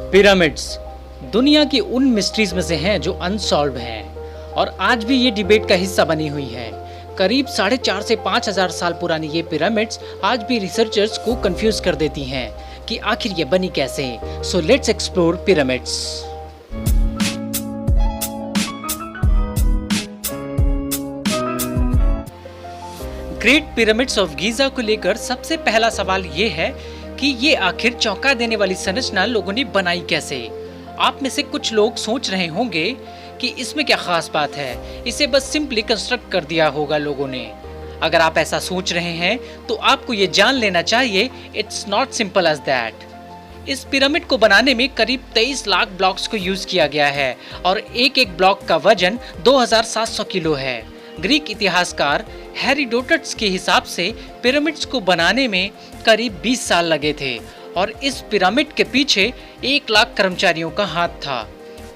Pyramids दुनिया की उन मिस्ट्रीज में से हैं जो अनसॉल्व हैं और आज भी ये डिबेट का हिस्सा बनी हुई हैं। करीब 4,500 से 5,000 साल पुरानी ये पिरामिड्स आज भी रिसर्चर्स को कंफ्यूज कर देती हैं कि आखिर ये बनी कैसे। So let's explore pyramids. Great pyramids of Giza को लेकर सबसे पहला सवाल ये है कि ये आखिर चौंका देने वाली संरचना लोगों ने बनाई कैसे। आप में से कुछ लोग सोच रहे होंगे कि इसमें क्या खास बात है, इसे बस सिंपली कंस्ट्रक्ट कर दिया होगा लोगों ने। अगर आप ऐसा सोच रहे हैं तो आपको ये जान लेना चाहिए it's not simple as that. इस पिरामिड को बनाने में करीब 23 लाख ब्लॉक्स को यूज किया गया है और एक एक ब्लॉक का वजन 2700 किलो है। ग्रीक इतिहासकार हेरोडोटस के हिसाब से पिरामिड्स को बनाने में करीब 20 साल लगे थे और इस पिरामिड के पीछे 1 लाख कर्मचारियों का हाथ था।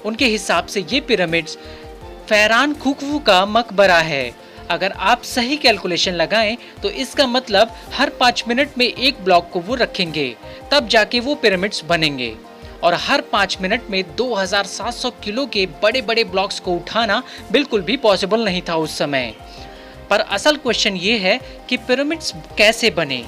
उनके हिसाब से ये पिरामिड्स फैरान खुफू का मकबरा है। अगर आप सही कैलकुलेशन लगाएं तो इसका मतलब हर 5 मिनट में एक ब्लॉक को वो रखेंगे, तब जाके वो पिरामिड्स बनेंगे। और हर 5 मिनट में 2700 किलो के बड़े बड़े ब्लॉक्स को उठाना बिल्कुल भी पॉसिबल नहीं था उस समय। पर असल क्वेश्चन ये है कि पिरामिड्स कैसे बने।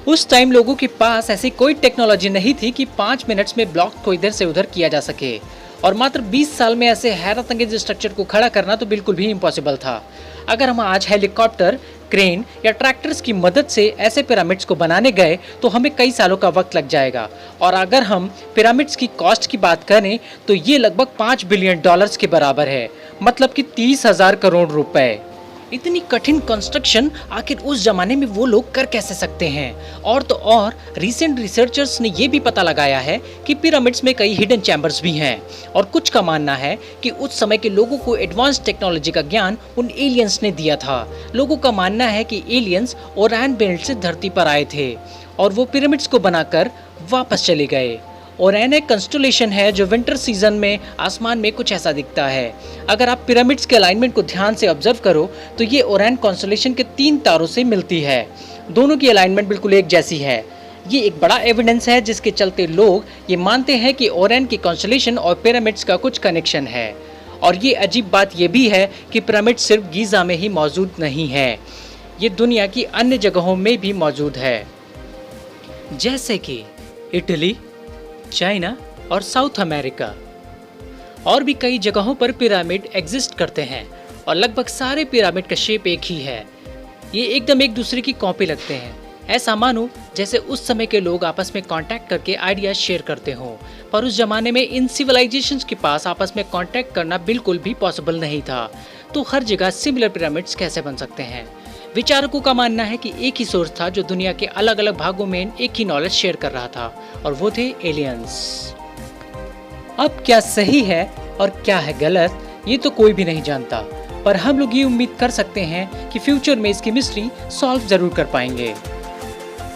उस टाइम लोगों के पास ऐसी कोई टेक्नोलॉजी नहीं थी कि 5 मिनट्स में ब्लॉक को इधर से उधर किया जा सके और मात्र 20 साल में ऐसे हैरत अंगेज स्ट्रक्चर को खड़ा करना तो बिल्कुल भी इम्पॉसिबल था। अगर हम आज हेलीकॉप्टर, क्रेन या ट्रैक्टर्स की मदद से ऐसे पिरामिड्स को बनाने गए तो हमें कई सालों का वक्त लग जाएगा। और अगर हम पिरामिड्स की कॉस्ट की बात करें तो ये लगभग $5 बिलियन के बराबर है, मतलब कि 30,000 करोड़ रुपए। इतनी कठिन कंस्ट्रक्शन आखिर उस जमाने में वो लोग कर कैसे सकते हैं। और तो और रिसेंट रिसर्चर्स ने ये भी पता लगाया है कि पिरामिड्स में कई हिडन चैम्बर्स भी हैं और कुछ का मानना है कि उस समय के लोगों को एडवांस टेक्नोलॉजी का ज्ञान उन एलियंस ने दिया था। लोगों का मानना है कि एलियंस ओरान बेल्ट से धरती पर आए थे और वो पिरामिड्स को बनाकर वापस चले गए। ओरान एक कंस्टेलेशन है जो विंटर सीजन में आसमान में कुछ ऐसा दिखता है। अगर आप पिरामिड्स के अलाइनमेंट को ध्यान से ऑब्जर्व करो तो ये ओरान कॉन्स्टेलेशन के 3 तारों से मिलती है। दोनों की अलाइनमेंट बिल्कुल एक जैसी है। ये एक बड़ा एविडेंस है जिसके चलते लोग ये मानते हैं कि ओरान की कॉन्स्टेलेशन और पिरामिड्स का कुछ कनेक्शन है। और ये अजीब बात ये भी है कि पिरामिड सिर्फ गीजा में ही मौजूद नहीं है, ये दुनिया की अन्य जगहों में भी मौजूद है, जैसे कि इटली, चाइना और साउथ अमेरिका। और भी कई जगहों पर पिरामिड एग्जिस्ट करते हैं और लगभग सारे पिरामिड का शेप एक ही है। ये एकदम एक दूसरे की कॉपी लगते हैं। ऐसा मानो जैसे उस समय के लोग आपस में कांटेक्ट करके आइडियाज शेयर करते हों। पर उस जमाने में इन सिविलाइजेशंस के पास आपस में कांटेक्ट करना बिल्कुल भी पॉसिबल नहीं था। तो हर जगह सिमिलर पिरामिड्स कैसे बन सकते हैं। विचारकों का मानना है कि एक ही सोर्स था जो दुनिया के अलग अलग भागों में एक ही नॉलेज शेयर कर रहा था और वो थे एलियंस। अब क्या सही है और क्या है गलत ये तो कोई भी नहीं जानता, पर हम लोग ये उम्मीद कर सकते हैं कि फ्यूचर में इसकी मिस्ट्री सॉल्व जरूर कर पाएंगे।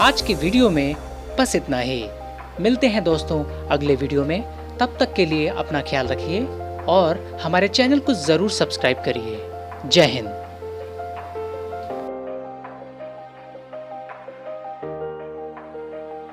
आज की वीडियो में बस इतना ही। मिलते हैं दोस्तों अगले वीडियो में। तब तक के लिए अपना ख्याल रखिए और हमारे चैनल को जरूर सब्सक्राइब करिए। जय हिंद।